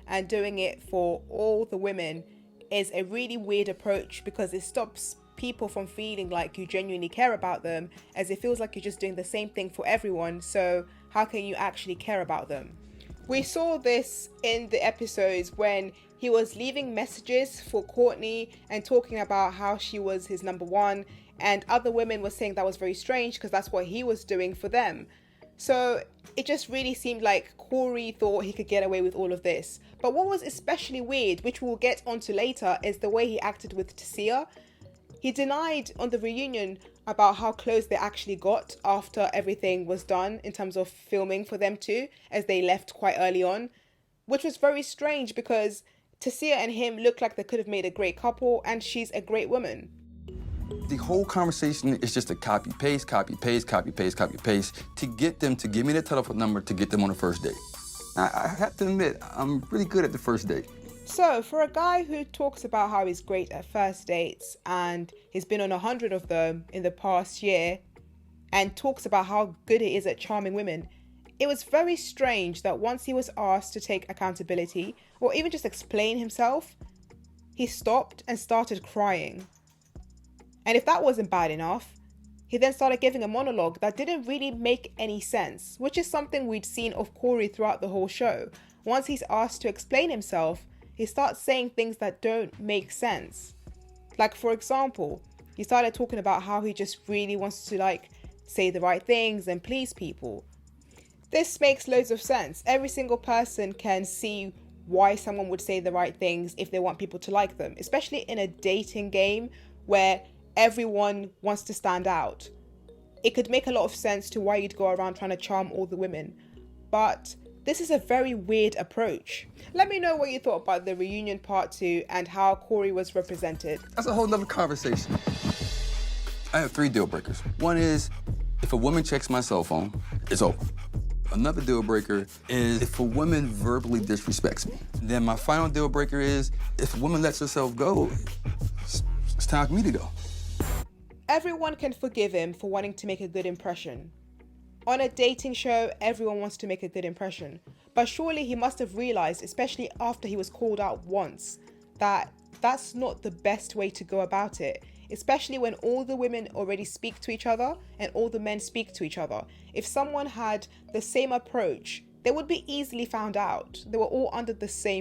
and doing it for all the women is a really weird approach, because it stops people from feeling like you genuinely care about them, as it feels like you're just doing the same thing for everyone. So how can you actually care about them? We saw this in the episodes when he was leaving messages for Courtney and talking about how she was his number one, and other women were saying that was very strange because that's what he was doing for them. So it just really seemed like Corey thought he could get away with all of this. But what was especially weird, which we'll get onto later, is the way he acted with Tasia. He denied on the reunion about how close they actually got after everything was done in terms of filming for them two, as they left quite early on, which was very strange because Tasia and him look like they could have made a great couple, and she's a great woman. The whole conversation is just a copy, paste, copy, paste, copy, paste, copy, paste, to get them to give me the telephone number to get them on the first date. I have to admit, I'm really good at the first date. So, for a guy who talks about how he's great at first dates, and he's been on 100 of them in the past year, and talks about how good he is at charming women, it was very strange that once he was asked to take accountability, or even just explain himself, he stopped and started crying. And if that wasn't bad enough, he then started giving a monologue that didn't really make any sense, which is something we'd seen of Corey throughout the whole show. Once he's asked to explain himself, he starts saying things that don't make sense. Like, for example, he started talking about how he just really wants to say the right things and please people. This makes loads of sense. Every single person can see why someone would say the right things if they want people to like them, especially in a dating game where everyone wants to stand out. It could make a lot of sense to why you'd go around trying to charm all the women. But this is a very weird approach. Let me know what you thought about the reunion part 2 and how Corey was represented. That's a whole nother conversation. I have 3 deal breakers. One is, if a woman checks my cell phone, it's over. Another deal breaker is if a woman verbally disrespects me. Then my final deal breaker is, if a woman lets herself go, it's time for me to go. Everyone can forgive him for wanting to make a good impression. On a dating show, everyone wants to make a good impression. But surely he must have realized, especially after he was called out once, that that's not the best way to go about it. Especially when all the women already speak to each other and all the men speak to each other. If someone had the same approach, they would be easily found out. They were all under the same